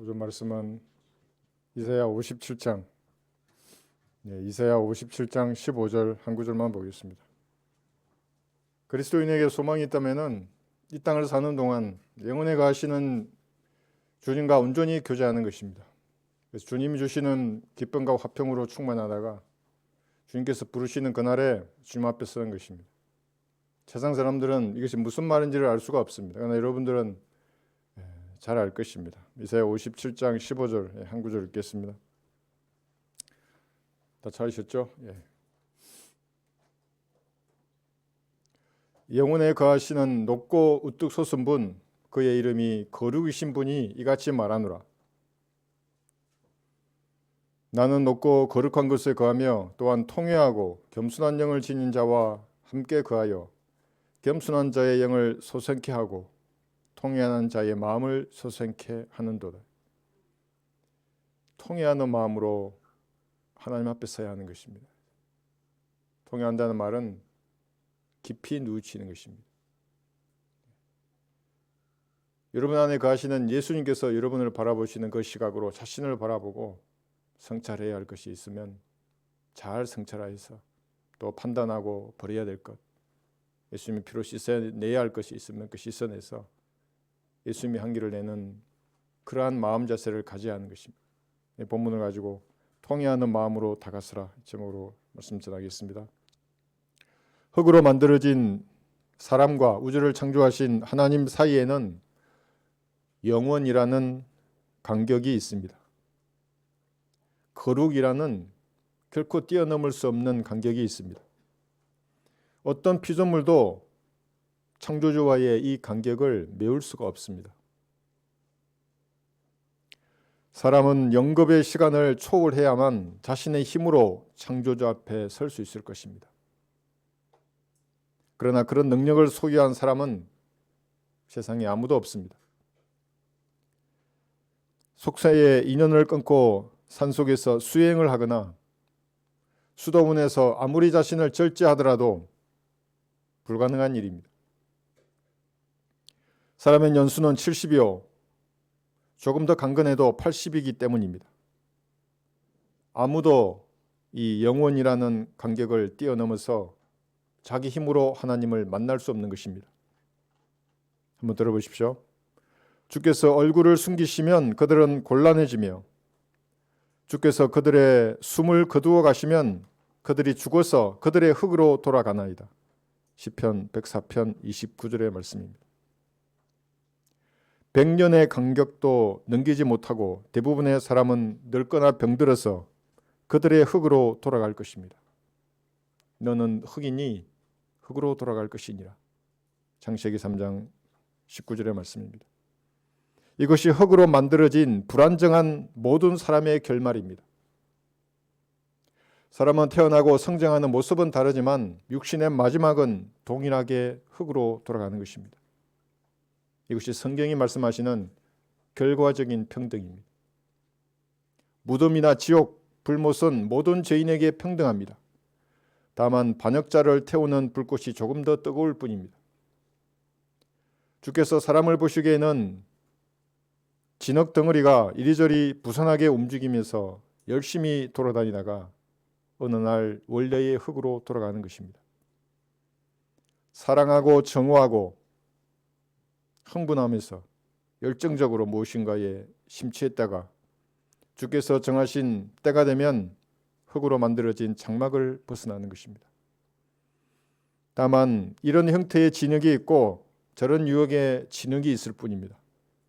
오늘 말씀은 이사야 57장, 이사야 57장 15절 한 구절만 보겠습니다. 그리스도인에게 소망이 있다면은 이 땅을 사는 동안 영혼에 가시는 주님과 온전히 교제하는 것입니다. 그래서 주님이 주시는 기쁨과 화평으로 충만하다가 주님께서 부르시는 그날에 주님 앞에 서는 것입니다. 세상 사람들은 이것이 무슨 말인지를 알 수가 없습니다. 그러나 여러분들은 잘 알 것입니다. 이사야 57장 15절 한 구절 읽겠습니다. 다 찾으셨죠? 영혼에 거하시는 높고 우뚝 솟은 분, 그의 이름이 거룩이신 분이 이같이 말하노라. 나는 높고 거룩한 곳에 거하며 또한 통회하고 겸손한 영을 지닌 자와 함께 거하여 겸손한 자의 영을 소생케 하고 통회하는 자의 마음을 소생케 하는도다. 통회하는 마음으로 하나님 앞에 서야 하는 것입니다. 통회한다는 말은 깊이 누우치는 것입니다. 여러분 안에 거하시는 예수님께서 여러분을 바라보시는 그 시각으로 자신을 바라보고 성찰해야 할 것이 있으면 잘 성찰하여서 또 판단하고 버려야 될 것, 예수님의 피로 씻어내야 할 것이 있으면 그 씻어내서 예수님이 향기를 내는 그러한 마음 자세를 가져야 하는 것입니다. 본문을 가지고 통회하는 마음으로 다가서라 제목으로 말씀 전하겠습니다. 흙으로 만들어진 사람과 우주를 창조하신 하나님 사이에는 영원이라는 간격이 있습니다. 거룩이라는 결코 뛰어넘을 수 없는 간격이 있습니다. 어떤 피조물도 창조주와의 이 간격을 메울 수가 없습니다. 사람은 영겁의 시간을 초월해야만 자신의 힘으로 창조주 앞에 설 수 있을 것입니다. 그러나 그런 능력을 소유한 사람은 세상에 아무도 없습니다. 속세의 인연을 끊고 산속에서 수행을 하거나 수도원에서 아무리 자신을 절제하더라도 불가능한 일입니다. 사람의 연수는 70이요 조금 더 강건해도 80이기 때문입니다. 아무도 이 영원이라는 간격을 뛰어넘어서 자기 힘으로 하나님을 만날 수 없는 것입니다. 한번 들어보십시오. 주께서 얼굴을 숨기시면 그들은 곤란해지며 주께서 그들의 숨을 거두어 가시면 그들이 죽어서 그들의 흙으로 돌아가나이다. 시편 104편 29절의 말씀입니다. 100년의 간격도 넘기지 못하고 대부분의 사람은 늙거나 병들어서 그들의 흙으로 돌아갈 것입니다. 너는 흙이니 흙으로 돌아갈 것이니라. 창세기 3장 19절의 말씀입니다. 이것이 흙으로 만들어진 불안정한 모든 사람의 결말입니다. 사람은 태어나고 성장하는 모습은 다르지만 육신의 마지막은 동일하게 흙으로 돌아가는 것입니다. 이것이 성경이 말씀하시는 결과적인 평등입니다. 무덤이나 지옥, 불못은 모든 죄인에게 평등합니다. 다만 반역자를 태우는 불꽃이 조금 더 뜨거울 뿐입니다. 주께서 사람을 보시기에는 진흙 덩어리가 이리저리 부산하게 움직이면서 열심히 돌아다니다가 어느 날 원래의 흙으로 돌아가는 것입니다. 사랑하고 정오하고 흥분하면서 열정적으로 무엇인가에 심취했다가 주께서 정하신 때가 되면 흙으로 만들어진 장막을 벗어나는 것입니다. 다만 이런 형태의 진흙이 있고 저런 유형의 진흙이 있을 뿐입니다.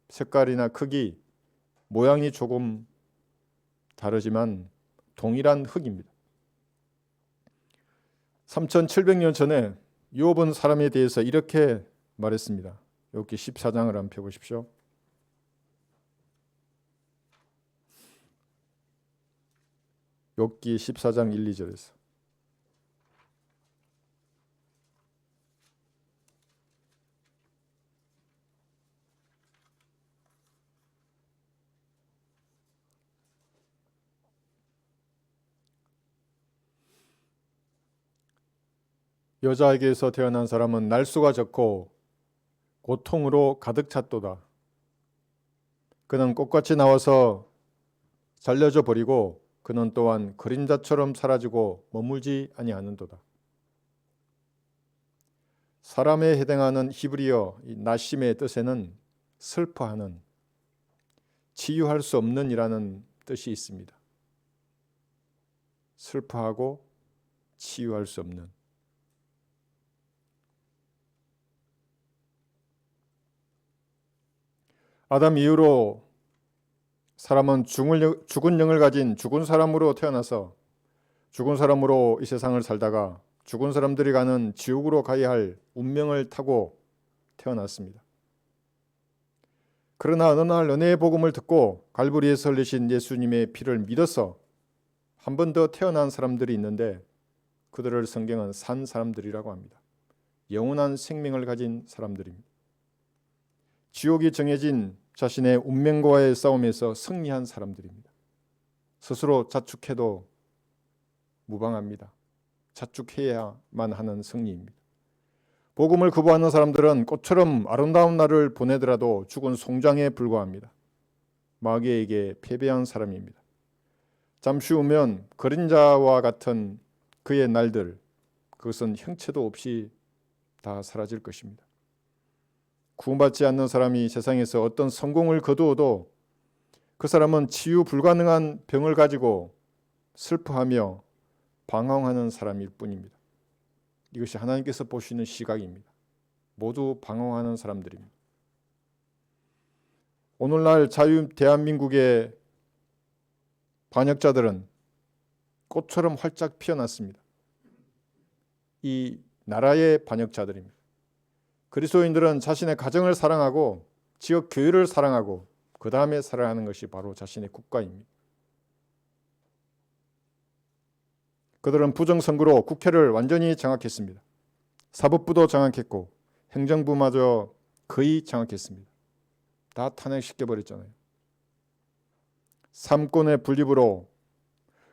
색깔이나 크기, 모양이 조금 다르지만 동일한 흙입니다. 3700년 전에 욥은 사람에 대해서 이렇게 말했습니다. 욥기 14장을 한번 펴보십시오. 욥기 14장 1, 2절에서 여자에게서 태어난 사람은 날수가 적고 고통으로 가득 찼도다. 그는 꽃같이 나와서 잘려져 버리고 그는 또한 그림자처럼 사라지고 머물지 아니하는도다. 사람에 해당하는 히브리어 나심의 뜻에는 슬퍼하는, 치유할 수 없는 이라는 뜻이 있습니다. 슬퍼하고 치유할 수 없는. 아담 이후로 사람은 죽은 영을 가진 죽은 사람으로 태어나서 죽은 사람으로 이 세상을 살다가 죽은 사람들이 가는 지옥으로 가야 할 운명을 타고 태어났습니다. 그러나 어느 날 은혜의 복음을 듣고 갈보리에서 흘리신 예수님의 피를 믿어서 한 번 더 태어난 사람들이 있는데 그들을 성경은 산 사람들이라고 합니다. 영원한 생명을 가진 사람들입니다. 지옥이 정해진 자신의 운명과의 싸움에서 승리한 사람들입니다. 스스로 자축해도 무방합니다. 자축해야만 하는 승리입니다. 복음을 거부하는 사람들은 꽃처럼 아름다운 날을 보내더라도 죽은 송장에 불과합니다. 마귀에게 패배한 사람입니다. 잠시 후면 그림자와 같은 그의 날들, 그것은 형체도 없이 다 사라질 것입니다. 구원받지 않는 사람이 세상에서 어떤 성공을 거두어도 그 사람은 치유 불가능한 병을 가지고 슬퍼하며 방황하는 사람일 뿐입니다. 이것이 하나님께서 보시는 시각입니다. 모두 방황하는 사람들입니다. 오늘날 자유 대한민국의 반역자들은 꽃처럼 활짝 피어났습니다. 이 나라의 반역자들입니다. 그리스도인들은 자신의 가정을 사랑하고 지역 교회를 사랑하고 그 다음에 사랑하는 것이 바로 자신의 국가입니다. 그들은 부정선거로 국회를 완전히 장악했습니다. 사법부도 장악했고 행정부마저 거의 장악했습니다. 다 탄핵시켜버렸잖아요. 삼권의 분립으로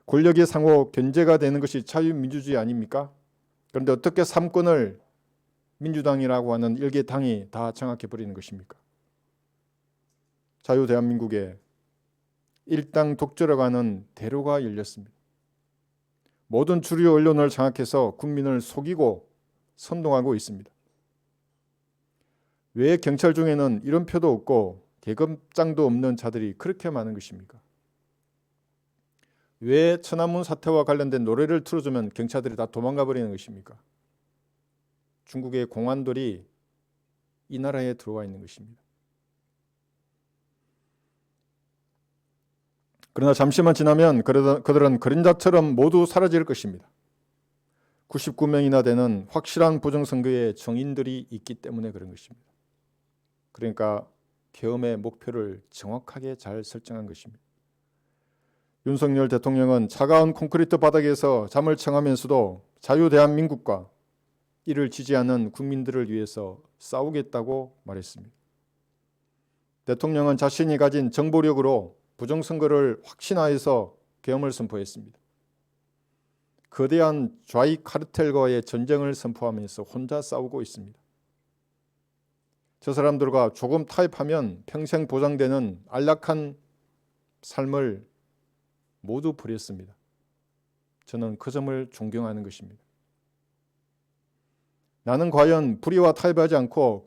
권력의 상호 견제가 되는 것이 자유민주주의 아닙니까? 그런데 어떻게 삼권을 민주당이라고 하는 일개 당이 다 장악해버리는 것입니까? 자유 대한민국에 일당 독재라고 하는 대로가 열렸습니다. 모든 주류 언론을 장악해서 국민을 속이고 선동하고 있습니다. 왜 경찰 중에는 이런 표도 없고 계급장도 없는 자들이 그렇게 많은 것입니까? 왜 천안문 사태와 관련된 노래를 틀어주면 경찰들이 다 도망가 버리는 것입니까? 중국의 공안들이 이 나라에 들어와 있는 것입니다. 그러나 잠시만 지나면 그들은 그림자처럼 모두 사라질 것입니다. 99명이나 되는 확실한 부정선거의 정인들이 있기 때문에 그런 것입니다. 그러니까 계엄의 목표를 정확하게 잘 설정한 것입니다. 윤석열 대통령은 차가운 콘크리트 바닥에서 잠을 청하면서도 자유 대한민국과 이를 지지하는 국민들을 위해서 싸우겠다고 말했습니다. 대통령은 자신이 가진 정보력으로 부정선거를 확신하여서 계엄을 선포했습니다. 거대한 좌익 카르텔과의 전쟁을 선포하면서 혼자 싸우고 있습니다. 저 사람들과 조금 타협하면 평생 보장되는 안락한 삶을 모두 버렸습니다. 저는 그 점을 존경하는 것입니다. 나는 과연 불의와 타협하지 않고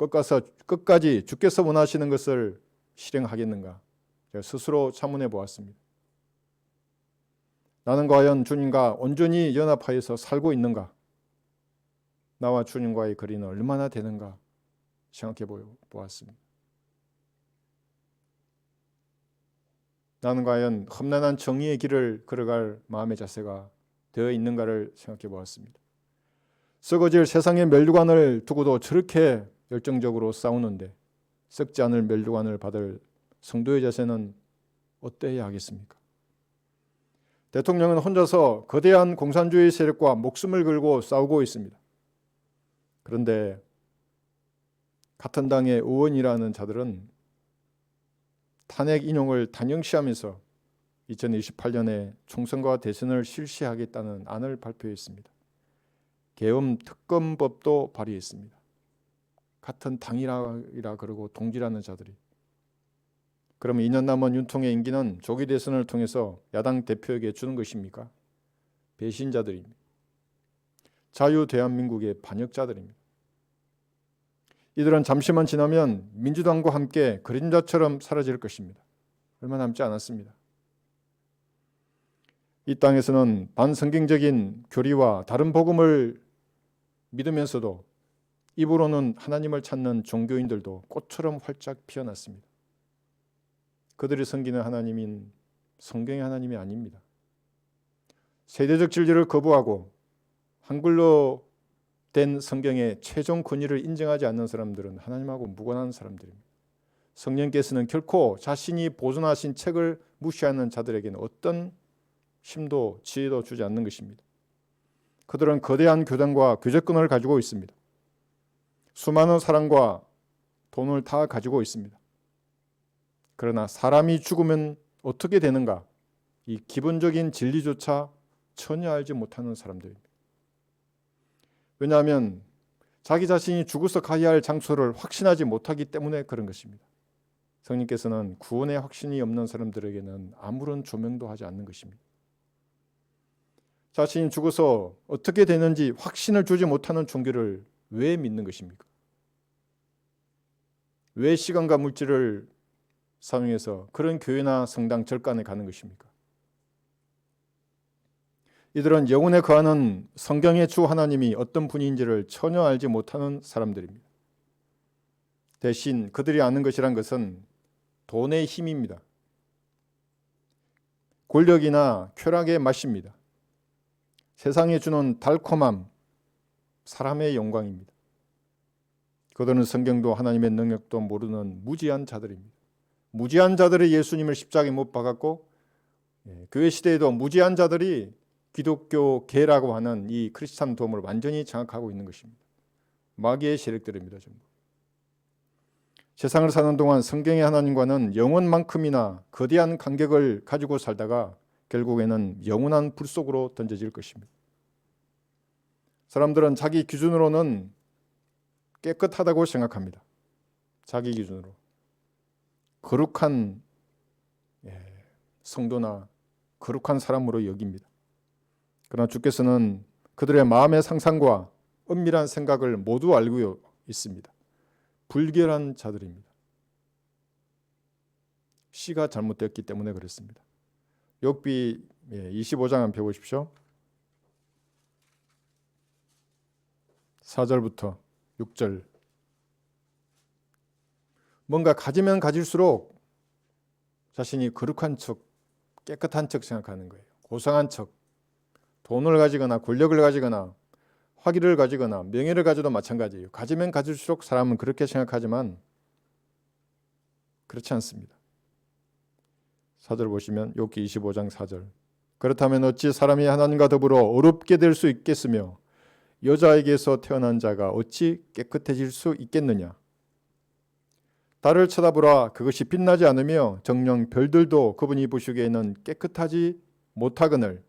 끝까지 주께서 원하시는 것을 실행하겠는가? 제가 스스로 자문해 보았습니다. 나는 과연 주님과 온전히 연합하여서 살고 있는가? 나와 주님과의 거리는 얼마나 되는가 생각해 보았습니다. 나는 과연 험난한 정의의 길을 걸어갈 마음의 자세가 되어 있는가를 생각해 보았습니다. 썩어질 세상의 면류관을 두고도 저렇게 열정적으로 싸우는데 썩지 않을 면류관을 받을 성도의 자세는 어때야 하겠습니까? 대통령은 혼자서 거대한 공산주의 세력과 목숨을 걸고 싸우고 있습니다. 그런데 같은 당의 의원이라는 자들은 탄핵 인용을 단연시하면서 2028년에 총선과 대선을 실시하겠다는 안을 발표했습니다. 계엄 특검법도 발의했습니다. 같은 당이라 그러고 동지라는 자들이 그러면 2년 남은 윤통의 임기는 조기 대선을 통해서 야당 대표에게 주는 것입니까? 배신자들입니다. 자유 대한민국의 반역자들입니다. 이들은 잠시만 지나면 민주당과 함께 그림자처럼 사라질 것입니다. 얼마 남지 않았습니다. 이 땅에서는 반성경적인 교리와 다른 복음을 믿으면서도 입으로는 하나님을 찾는 종교인들도 꽃처럼 활짝 피어났습니다. 그들이 섬기는 하나님인 성경의 하나님이 아닙니다. 세대적 진리를 거부하고 한글로 된 성경의 최종 권위를 인정하지 않는 사람들은 하나님하고 무관한 사람들입니다. 성령께서는 결코 자신이 보존하신 책을 무시하는 자들에게는 어떤 힘도 지혜도 주지 않는 것입니다. 그들은 거대한 교단과 교제권을 가지고 있습니다. 수많은 사람과 돈을 다 가지고 있습니다. 그러나 사람이 죽으면 어떻게 되는가? 이 기본적인 진리조차 전혀 알지 못하는 사람들입니다. 왜냐하면 자기 자신이 죽어서 가야 할 장소를 확신하지 못하기 때문에 그런 것입니다. 성령께서는 구원의 확신이 없는 사람들에게는 아무런 조명도 하지 않는 것입니다. 자신이 죽어서 어떻게 되는지 확신을 주지 못하는 종교를 왜 믿는 것입니까? 왜 시간과 물질을 사용해서 그런 교회나 성당 절간에 가는 것입니까? 이들은 영혼에 거하는 성경의 주 하나님이 어떤 분인지를 전혀 알지 못하는 사람들입니다. 대신 그들이 아는 것이란 것은 돈의 힘입니다. 권력이나 쾌락의 맛입니다. 세상에 주는 달콤함, 사람의 영광입니다. 그들은 성경도 하나님의 능력도 모르는 무지한 자들입니다. 무지한 자들이 예수님을 십자가에 못 박았고 교회 시대에도 무지한 자들이 기독교계라고 하는 이 크리스찬 도움을 완전히 장악하고 있는 것입니다. 마귀의 세력들입니다. 전부. 세상을 사는 동안 성경의 하나님과는 영원만큼이나 거대한 간격을 가지고 살다가 결국에는 영원한 불 속으로 던져질 것입니다. 사람들은 자기 기준으로는 깨끗하다고 생각합니다. 자기 기준으로. 거룩한 성도나 거룩한 사람으로 여깁니다. 그러나 주께서는 그들의 마음의 상상과 은밀한 생각을 모두 알고 있습니다. 불결한 자들입니다. 씨가 잘못되었기 때문에 그렇습니다. 욥기 25장 한번 펴보십시오. 4절부터 6절. 뭔가 가지면 가질수록 자신이 거룩한 척, 깨끗한 척 생각하는 거예요. 고상한 척. 돈을 가지거나 권력을 가지거나 화기를 가지거나 명예를 가져도 마찬가지예요. 가지면 가질수록 사람은 그렇게 생각하지만 그렇지 않습니다. 4절 보시면 욥기 25장 4절. 그렇다면 어찌 사람이 하나님과 더불어 어렵게 될 수 있겠으며 여자에게서 태어난 자가 어찌 깨끗해질 수 있겠느냐. 달을 쳐다보라. 그것이 빛나지 않으며 정녕 별들도 그분이 보시기에는 깨끗하지 못하거늘.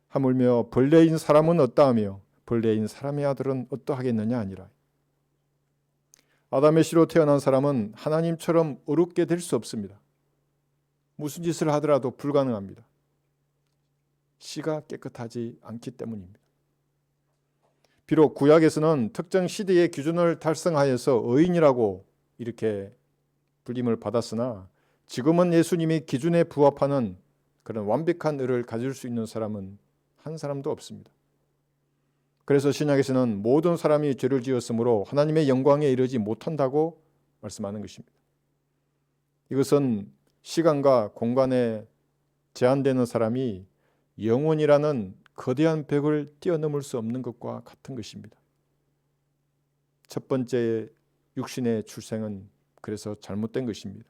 하물며 벌레인 사람은 어떠하며 벌레인 사람의 아들은 어떠하겠느냐 아니라. 아담의 씨로 태어난 사람은 하나님처럼 어렵게 될 수 없습니다. 무슨 짓을 하더라도 불가능합니다. 씨가 깨끗하지 않기 때문입니다. 비록 구약에서는 특정 시대의 기준을 달성하여서 의인이라고 이렇게 불림을 받았으나 지금은 예수님이 기준에 부합하는 그런 완벽한 의를 가질 수 있는 사람은 한 사람도 없습니다. 그래서 신약에서는 모든 사람이 죄를 지었으므로 하나님의 영광에 이르지 못한다고 말씀하는 것입니다. 이것은 시간과 공간에 제한되는 사람이 영혼이라는 거대한 벽을 뛰어넘을 수 없는 것과 같은 것입니다. 첫 번째 육신의 출생은 그래서 잘못된 것입니다.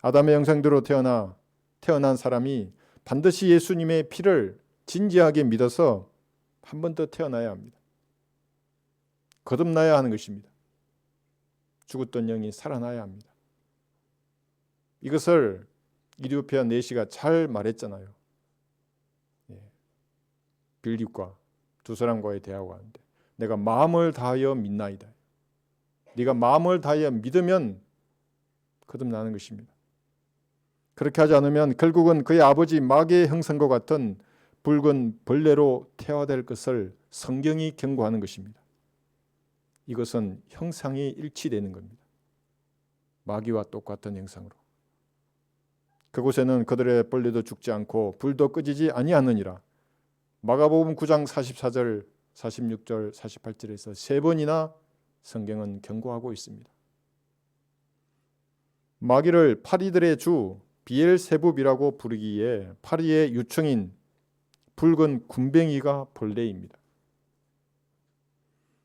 아담의 형상대로 태어난 사람이 반드시 예수님의 피를 진지하게 믿어서 한 번 더 태어나야 합니다. 거듭나야 하는 것입니다. 죽었던 영이 살아나야 합니다. 이것을 이디오피아 내시가 잘 말했잖아요. 빌립과 두 사람과의 대화가 하는데 내가 마음을 다하여 믿나이다. 네가 마음을 다하여 믿으면 거듭나는 것입니다. 그렇게 하지 않으면 결국은 그의 아버지 마귀의 형상과 같은 붉은 벌레로 태화될 것을 성경이 경고하는 것입니다. 이것은 형상이 일치되는 겁니다. 마귀와 똑같은 형상으로. 그곳에는 그들의 벌레도 죽지 않고 불도 꺼지지 아니하느니라. 마가복음 9장 44절, 46절, 48절에서 세 번이나 성경은 경고하고 있습니다. 마귀를 파리들의 주 비엘세붑이라고 부르기에 파리의 유충인 붉은 군뱅이가 벌레입니다.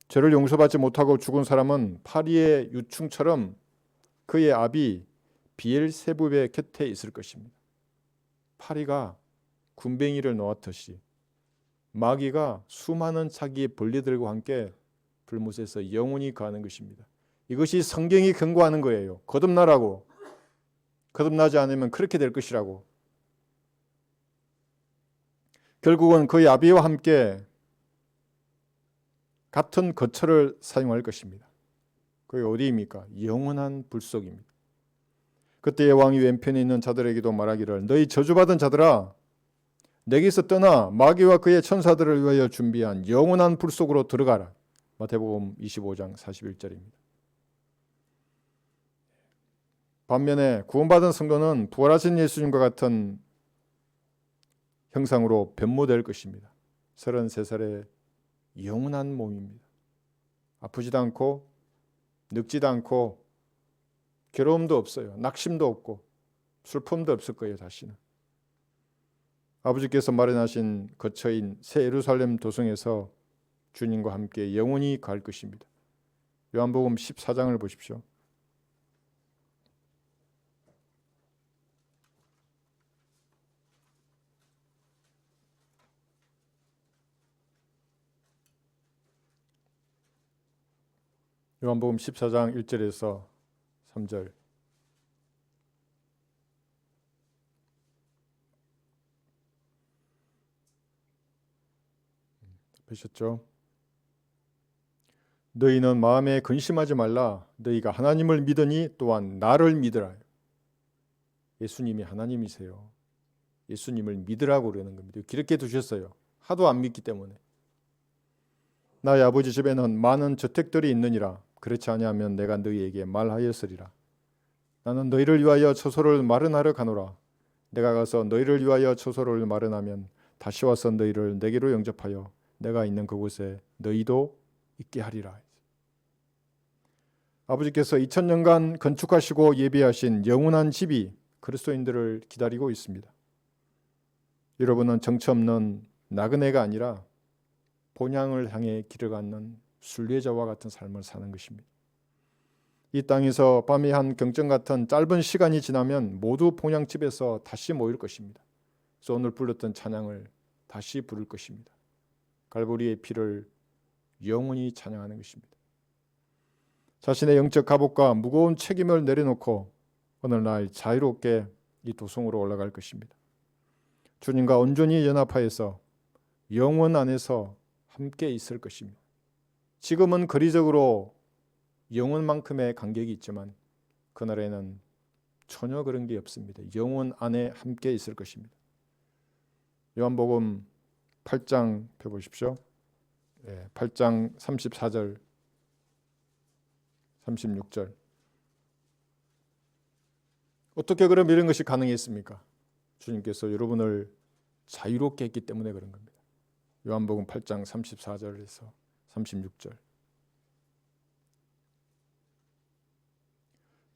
죄를 용서받지 못하고 죽은 사람은 파리의 유충처럼 그의 압이 비엘세붑의 곁에 있을 것입니다. 파리가 군뱅이를 놓았듯이 마귀가 수많은 자기의 벌레들과 함께 불못에서 영원히 거하는 것입니다. 이것이 성경이 경고하는 거예요. 거듭나라고. 거듭나지 않으면 그렇게 될 것이라고. 결국은 그의 아비와 함께 같은 거처를 사용할 것입니다. 그게 어디입니까? 영원한 불 속입니다. 그때의 왕이 왼편에 있는 자들에게도 말하기를 너희 저주받은 자들아 내게서 떠나 마귀와 그의 천사들을 위하여 준비한 영원한 불 속으로 들어가라. 마태복음 25장 41절입니다. 반면에 구원받은 성도는 부활하신 예수님과 같은 형상으로 변모될 것입니다. 33살의 영원한 몸입니다. 아프지도 않고 늙지도 않고 괴로움도 없어요. 낙심도 없고 슬픔도 없을 거예요. 다시는. 아버지께서 마련하신 거처인 새 예루살렘 도성에서 주님과 함께 영원히 갈 것입니다. 요한복음 14장을 보십시오. 요한복음 14장 1절에서 3절. 보셨죠? 너희는 마음에 근심하지 말라. 너희가 하나님을 믿으니 또한 나를 믿으라. 예수님이 하나님이세요. 예수님을 믿으라고 그러는 겁니다. 이렇게 두셨어요. 하도 안 믿기 때문에. 나의 아버지 집에는 많은 저택들이 있느니라. 그렇지 아니하면 내가 너희에게 말하였으리라. 나는 너희를 위하여 처소를 마련하러 가노라. 내가 가서 너희를 위하여 처소를 마련하면 다시 와서 너희를 내게로 영접하여 내가 있는 그곳에 너희도 있게 하리라. 아버지께서 2000년간 건축하시고 예비하신 영원한 집이 그리스도인들을 기다리고 있습니다. 여러분은 정처 없는 나그네가 아니라 본향을 향해 길을 걷는 순례자와 같은 삶을 사는 것입니다. 이 땅에서 밤의 한 경전 같은 짧은 시간이 지나면 모두 본향집에서 다시 모일 것입니다. 그래서 오늘 불렀던 찬양을 다시 부를 것입니다. 갈보리의 피를 영원히 찬양하는 것입니다. 자신의 영적 갑옷과 무거운 책임을 내려놓고 어느 날 자유롭게 이 도성으로 올라갈 것입니다. 주님과 온전히 연합하여서 영원 안에서 함께 있을 것입니다. 지금은 거리적으로 영원만큼의 간격이 있지만 그날에는 전혀 그런 게 없습니다. 영원 안에 함께 있을 것입니다. 요한복음 8장 펴보십시오. 8장 34절 36절. 어떻게 그럼 이런 것이 가능했습니까? 주님께서 여러분을 자유롭게 했기 때문에 그런 겁니다. 요한복음 8장 34절에서 36절.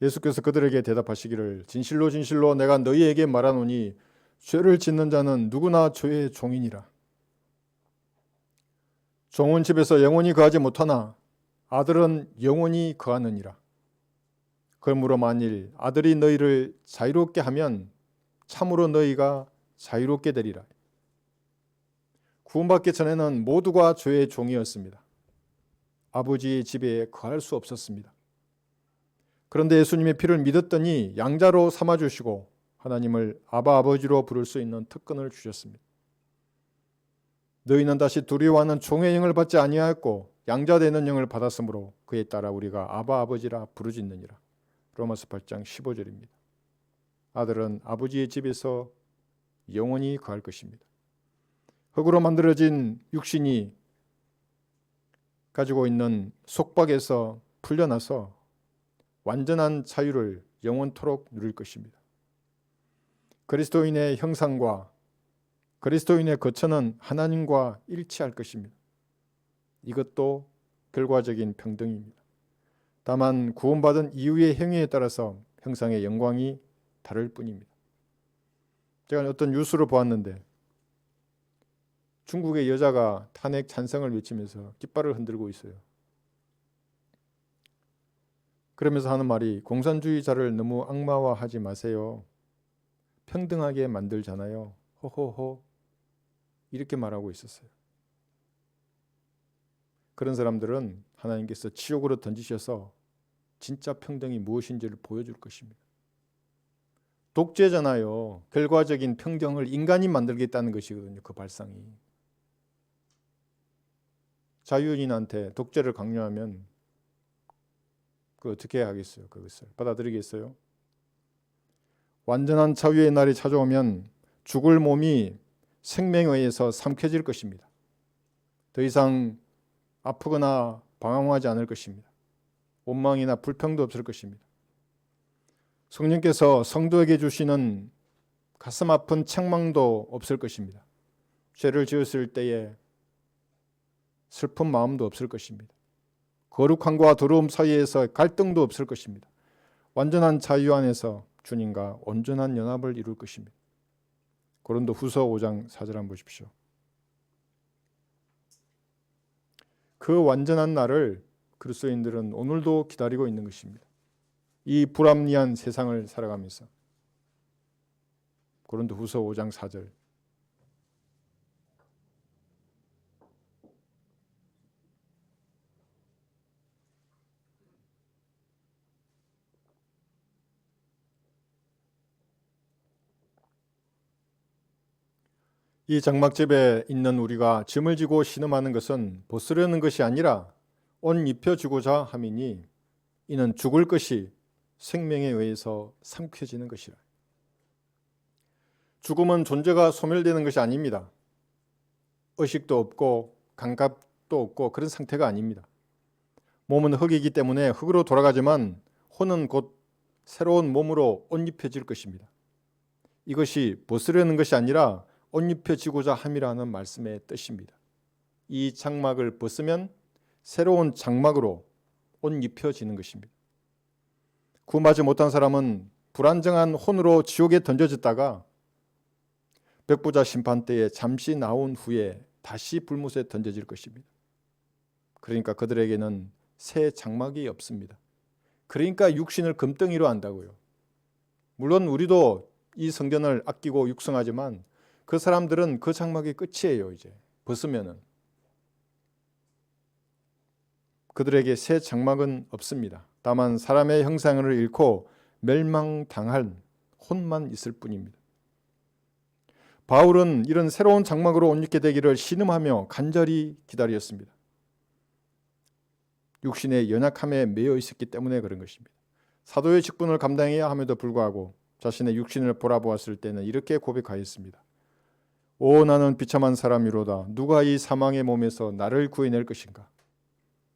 예수께서 그들에게 대답하시기를 진실로 진실로 내가 너희에게 말하노니 죄를 짓는 자는 누구나 죄의 종이니라. 종은 집에서 영원히 거하지 못하나 아들은 영원히 거하느니라. 그러므로 만일 아들이 너희를 자유롭게 하면 참으로 너희가 자유롭게 되리라. 구원받기 전에는 모두가 죄의 종이었습니다. 아버지의 집에 거할 수 없었습니다. 그런데 예수님의 피를 믿었더니 양자로 삼아주시고 하나님을 아바 아버지로 부를 수 있는 특권을 주셨습니다. 너희는 다시 두려워하는 종의 영을 받지 아니하였고 양자되는 영을 받았으므로 그에 따라 우리가 아바 아버지라 부르짖느니라. 로마서 8장 15절입니다. 아들은 아버지의 집에서 영원히 거할 것입니다. 흙으로 만들어진 육신이 가지고 있는 속박에서 풀려나서 완전한 자유를 영원토록 누릴 것입니다. 그리스도인의 형상과 그리스도인의 거처는 하나님과 일치할 것입니다. 이것도 결과적인 평등입니다. 다만 구원받은 이후의 행위에 따라서 형상의 영광이 다를 뿐입니다. 제가 어떤 뉴스를 보았는데 중국의 여자가 탄핵 찬성을 외치면서 깃발을 흔들고 있어요. 그러면서 하는 말이 공산주의자를 너무 악마화하지 마세요. 평등하게 만들잖아요. 호호호 이렇게 말하고 있었어요. 그런 사람들은 하나님께서 지옥으로 던지셔서 진짜 평등이 무엇인지를 보여줄 것입니다. 독재잖아요. 결과적인 평등을 인간이 만들겠다는 것이거든요. 그 발상이. 자유인한테 독재를 강요하면 그 어떻게 하겠어요? 그것을 받아들이겠어요? 완전한 자유의 날이 찾아오면 죽을 몸이 생명에 의해서 삼켜질 것입니다. 더 이상 아프거나 방황하지 않을 것입니다. 원망이나 불평도 없을 것입니다. 성령께서 성도에게 주시는 가슴 아픈 책망도 없을 것입니다. 죄를 지었을 때에 슬픈 마음도 없을 것입니다. 거룩함과 더러움 사이에서 갈등도 없을 것입니다. 완전한 자유 안에서 주님과 온전한 연합을 이룰 것입니다. 고린도후서 5장 4절 한번 보십시오. 그 완전한 날을 그리스도인들은 오늘도 기다리고 있는 것입니다. 이 불합리한 세상을 살아가면서. 고린도후서 5장 4절. 이 장막집에 있는 우리가 짐을 지고 신음하는 것은 벗으려는 것이 아니라 옷 입혀주고자 함이니 이는 죽을 것이 생명에 의해서 삼켜지는 것이라. 죽음은 존재가 소멸되는 것이 아닙니다. 의식도 없고 감각도 없고 그런 상태가 아닙니다. 몸은 흙이기 때문에 흙으로 돌아가지만 혼은 곧 새로운 몸으로 옷 입혀질 것입니다. 이것이 벗으려는 것이 아니라 옷 입혀지고자 함이라는 말씀의 뜻입니다. 이 장막을 벗으면 새로운 장막으로 옷 입혀지는 것입니다. 구원받지 못한 사람은 불안정한 혼으로 지옥에 던져졌다가 백부자 심판 때에 잠시 나온 후에 다시 불못에 던져질 것입니다. 그러니까 그들에게는 새 장막이 없습니다. 그러니까 육신을 금덩이로 한다고요. 물론 우리도 이 성전을 아끼고 육성하지만 그 사람들은 그 장막이 끝이에요. 이제 벗으면은 그들에게 새 장막은 없습니다. 다만 사람의 형상을 잃고 멸망당한 혼만 있을 뿐입니다. 바울은 이런 새로운 장막으로 옷 입게 되기를 신음하며 간절히 기다렸습니다. 육신의 연약함에 매여 있었기 때문에 그런 것입니다. 사도의 직분을 감당해야 함에도 불구하고 자신의 육신을 돌아보았을 때는 이렇게 고백하였습니다. 오 나는 비참한 사람이로다. 누가 이 사망의 몸에서 나를 구해낼 것인가.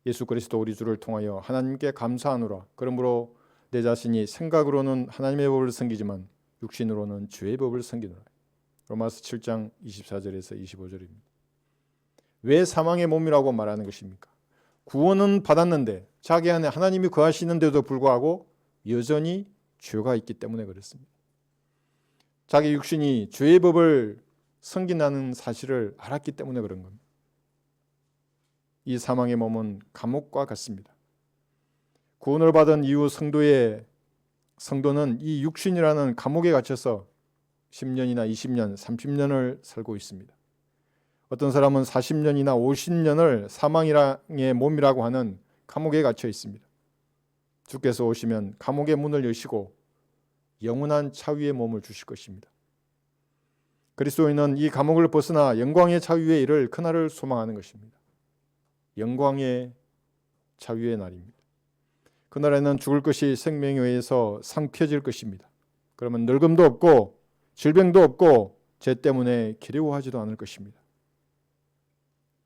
예수 그리스도 우리 주를 통하여 하나님께 감사하노라. 그러므로 내 자신이 생각으로는 하나님의 법을 섬기지만 육신으로는 죄의 법을 섬기노라. 로마서 7장 24절에서 25절입니다. 왜 사망의 몸이라고 말하는 것입니까? 구원은 받았는데 자기 안에 하나님이 거하시는데도 불구하고 여전히 죄가 있기 때문에 그렇습니다. 자기 육신이 죄의 법을 섬긴다는 사실을 알았기 때문에 그런 겁니다. 이 사망의 몸은 감옥과 같습니다. 구원을 받은 이후 성도는 이 육신이라는 감옥에 갇혀서 10년이나 20년, 30년을 살고 있습니다. 어떤 사람은 40년이나 50년을 사망의 몸이라고 하는 감옥에 갇혀 있습니다. 주께서 오시면 감옥의 문을 여시고 영원한 자유의 몸을 주실 것입니다. 그리스도인은 이 감옥을 벗어나 영광의 자유에 이를 그날을 소망하는 것입니다. 영광의 자유의 날입니다. 그날에는 죽을 것이 생명에 의해서 상피해질 것입니다. 그러면 늙음도 없고 질병도 없고 죄 때문에 기려워하지도 않을 것입니다.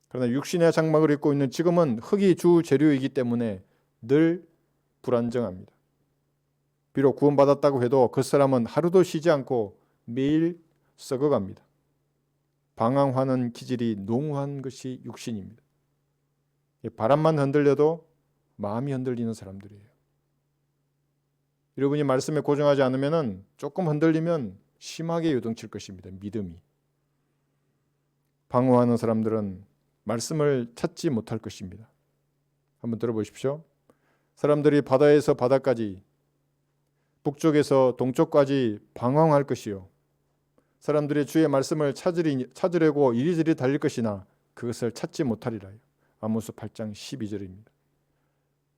그러나 육신의 장막을 입고 있는 지금은 흙이 주 재료이기 때문에 늘 불안정합니다. 비록 구원받았다고 해도 그 사람은 하루도 쉬지 않고 매일 썩어갑니다. 방황하는 기질이 농후한 것이 육신입니다. 바람만 흔들려도 마음이 흔들리는 사람들이에요. 여러분이 말씀에 고정하지 않으면 조금 흔들리면 심하게 요동칠 것입니다. 믿음이. 방황하는 사람들은 말씀을 찾지 못할 것입니다. 한번 들어보십시오. 사람들이 바다에서 바다까지, 북쪽에서 동쪽까지 방황할 것이요. 사람들이 주의 말씀을 찾으려고 이리저리 달릴 것이나 그것을 찾지 못하리라. 아모스 8장 12절입니다.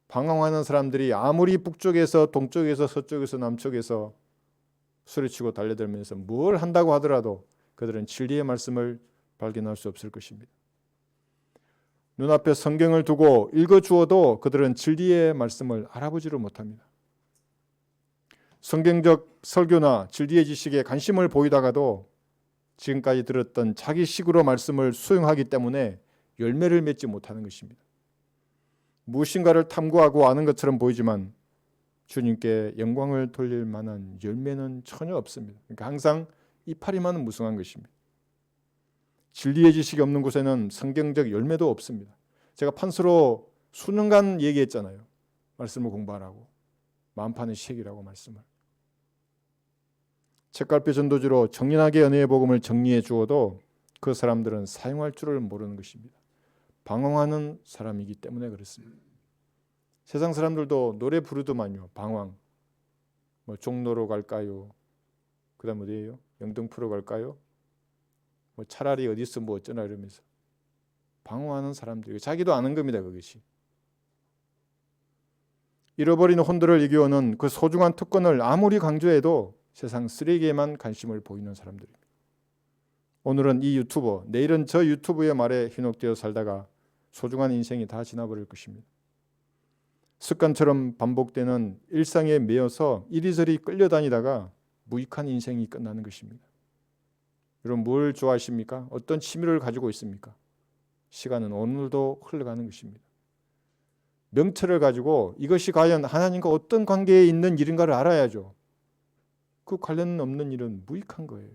방황하는 사람들이 아무리 북쪽에서 동쪽에서 서쪽에서 남쪽에서 소리치고 달려들면서 뭘 한다고 하더라도 그들은 진리의 말씀을 발견할 수 없을 것입니다. 눈앞에 성경을 두고 읽어주어도 그들은 진리의 말씀을 알아보지를 못합니다. 성경적 설교나 진리의 지식에 관심을 보이다가도 지금까지 들었던 자기 식으로 말씀을 수용하기 때문에 열매를 맺지 못하는 것입니다. 무엇인가를 탐구하고 아는 것처럼 보이지만 주님께 영광을 돌릴 만한 열매는 전혀 없습니다. 그러니까 항상 이파리만 무성한 것입니다. 진리의 지식이 없는 곳에는 성경적 열매도 없습니다. 제가 판서로 수년간 얘기했잖아요. 말씀을 공부하라고. 만판의 책이라고 말씀을. 책갈피 전도지로 정연하게 은혜의 복음을 정리해 주어도 그 사람들은 사용할 줄을 모르는 것입니다. 방황하는 사람이기 때문에 그렇습니다. 세상 사람들도 노래 부르더만요. 방황. 종로로 갈까요? 그 다음 어디예요? 영등포로 갈까요? 차라리 어디서 어쩌나 이러면서 방황하는 사람들. 자기도 아는 겁니다. 그것이. 잃어버린 혼들을 이겨오는 그 소중한 특권을 아무리 강조해도 세상 쓰레기에만 관심을 보이는 사람들입니다. 오늘은 이 유튜버, 내일은 저 유튜브의 말에 현혹되어 살다가 소중한 인생이 다 지나버릴 것입니다. 습관처럼 반복되는 일상에 매여서 이리저리 끌려다니다가 무익한 인생이 끝나는 것입니다. 여러분 뭘 좋아하십니까? 어떤 취미를 가지고 있습니까? 시간은 오늘도 흘러가는 것입니다. 명철을 가지고 이것이 과연 하나님과 어떤 관계에 있는 일인가를 알아야죠. 그 관련 없는 일은 무익한 거예요.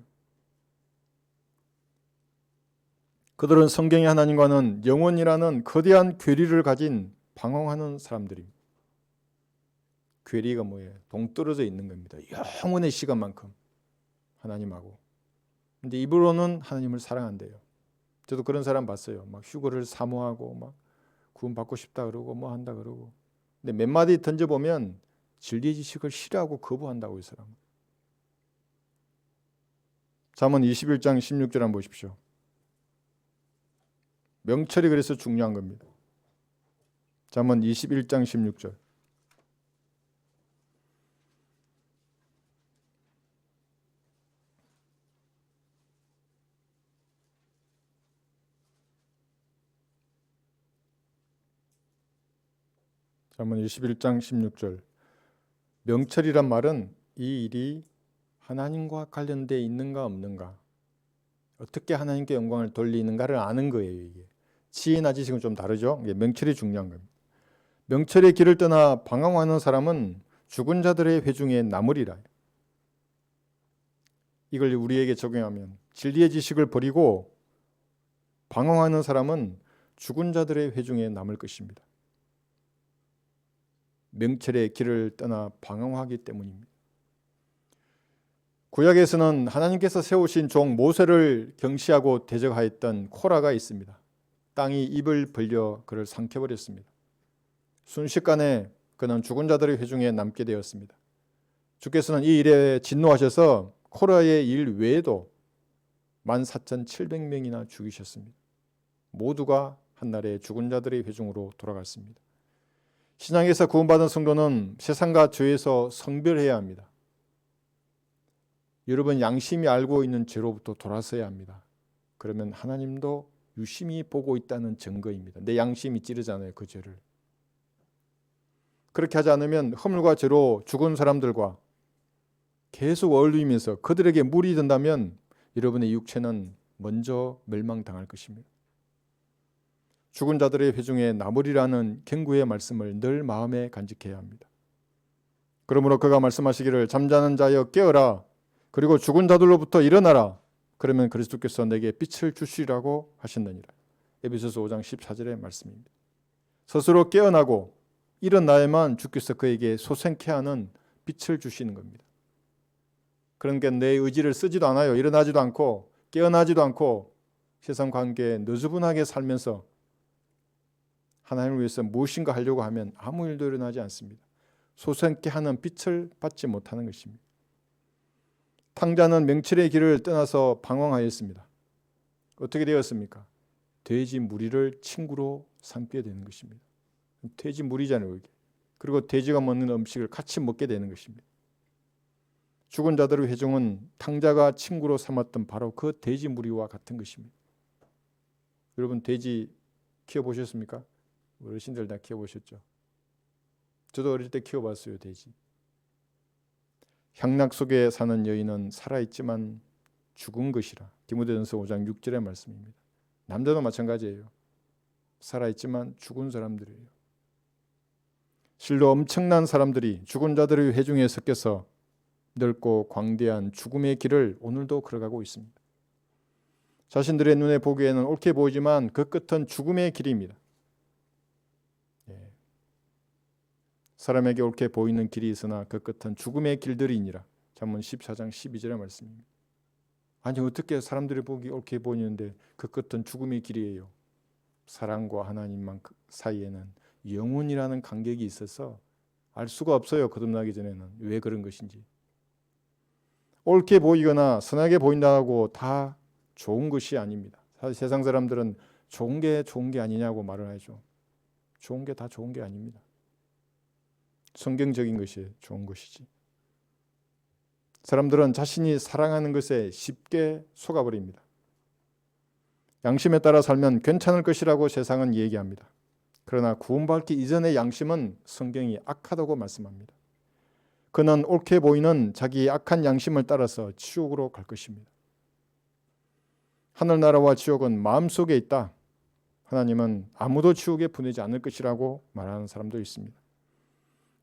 그들은 성경의 하나님과는 영원이라는 거대한 괴리를 가진 방황하는 사람들입니다. 괴리가 뭐예요? 동떨어져 있는 겁니다. 영원의 시간만큼 하나님하고. 근데 입으로는 하나님을 사랑한대요. 저도 그런 사람 봤어요. 막 휴거를 사모하고 막 구원 받고 싶다 그러고 뭐 한다 그러고. 근데 몇 마디 던져보면 진리의 지식을 싫어하고 거부한다고 이 사람은. 잠언 21장 16절 한번 보십시오. 명철이 그래서 중요한 겁니다. 잠언 21장 16절. 잠언 21장 16절. 명철이란 말은 이 일이 하나님과 관련되어 있는가 없는가, 어떻게 하나님께 영광을 돌리는가를 아는 거예요. 이게 지혜나 지식은 좀 다르죠. 이게 명철이 중요한 겁니다. 명철의 길을 떠나 방황하는 사람은 죽은 자들의 회중에 남으리라. 이걸 우리에게 적용하면 진리의 지식을 버리고 방황하는 사람은 죽은 자들의 회중에 남을 것입니다. 명철의 길을 떠나 방황하기 때문입니다. 구약에서는 하나님께서 세우신 종 모세를 경시하고 대적하였던 코라가 있습니다. 땅이 입을 벌려 그를 삼켜버렸습니다. 순식간에 그는 죽은 자들의 회중에 남게 되었습니다. 주께서는 이 일에 진노하셔서 코라의 일 외에도 14,700명이나 죽이셨습니다. 모두가 한날에 죽은 자들의 회중으로 돌아갔습니다. 신앙에서 구원받은 성도는 세상과 죄에서 성별해야 합니다. 여러분 양심이 알고 있는 죄로부터 돌아서야 합니다. 그러면 하나님도 유심히 보고 있다는 증거입니다. 내 양심이 찌르잖아요, 그 죄를. 그렇게 하지 않으면 허물과 죄로 죽은 사람들과 계속 어울리면서 그들에게 물이 된다면 여러분의 육체는 먼저 멸망당할 것입니다. 죽은 자들의 회중에 나무리라는 경고의 말씀을 늘 마음에 간직해야 합니다. 그러므로 그가 말씀하시기를 잠자는 자여 깨어라, 그리고 죽은 자들로부터 일어나라, 그러면 그리스도께서 내게 빛을 주시라고 하셨느니라. 에베소서 5장 14절의 말씀입니다. 스스로 깨어나고 일어나야만 주께서 그에게 소생케 하는 빛을 주시는 겁니다. 그러니까 내 의지를 쓰지도 않아요. 일어나지도 않고 깨어나지도 않고 세상 관계에 느즈분하게 살면서 하나님을 위해서 무엇인가 하려고 하면 아무 일도 일어나지 않습니다. 소생케 하는 빛을 받지 못하는 것입니다. 탕자는 명철의 길을 떠나서 방황하였습니다. 어떻게 되었습니까? 돼지 무리를 친구로 삼게 되는 것입니다. 돼지 무리잖아요. 이게. 그리고 돼지가 먹는 음식을 같이 먹게 되는 것입니다. 죽은 자들의 회중은 탕자가 친구로 삼았던 바로 그 돼지 무리와 같은 것입니다. 여러분 돼지 키워보셨습니까? 어르신들 다 키워보셨죠? 저도 어릴 때 키워봤어요. 돼지. 향락 속에 사는 여인은 살아있지만 죽은 것이라. 디모데전서 5장 6절의 말씀입니다. 남자도 마찬가지예요. 살아있지만 죽은 사람들이에요. 실로 엄청난 사람들이 죽은 자들의 회중에 섞여서 넓고 광대한 죽음의 길을 오늘도 걸어가고 있습니다. 자신들의 눈에 보기에는 옳게 보이지만 그 끝은 죽음의 길입니다. 사람에게 옳게 보이는 길이 있으나 그 끝은 죽음의 길들이니라. 잠언 14장 12절의 말씀입니다. 아니 어떻게 사람들이 보기 옳게 보이는데 그 끝은 죽음의 길이에요. 사랑과 하나님만 사이에는 영혼이라는 간격이 있어서 알 수가 없어요. 거듭나기 전에는 왜 그런 것인지. 옳게 보이거나 선하게 보인다고 다 좋은 것이 아닙니다. 사실 세상 사람들은 좋은 게 아니냐고 말을 하죠. 좋은 게 다 좋은 게 아닙니다. 성경적인 것이 좋은 것이지. 사람들은 자신이 사랑하는 것에 쉽게 속아버립니다. 양심에 따라 살면 괜찮을 것이라고 세상은 얘기합니다. 그러나 구원받기 이전의 양심은 성경이 악하다고 말씀합니다. 그는 옳게 보이는 자기의 악한 양심을 따라서 지옥으로 갈 것입니다. 하늘나라와 지옥은 마음속에 있다. 하나님은 아무도 지옥에 보내지 않을 것이라고 말하는 사람도 있습니다.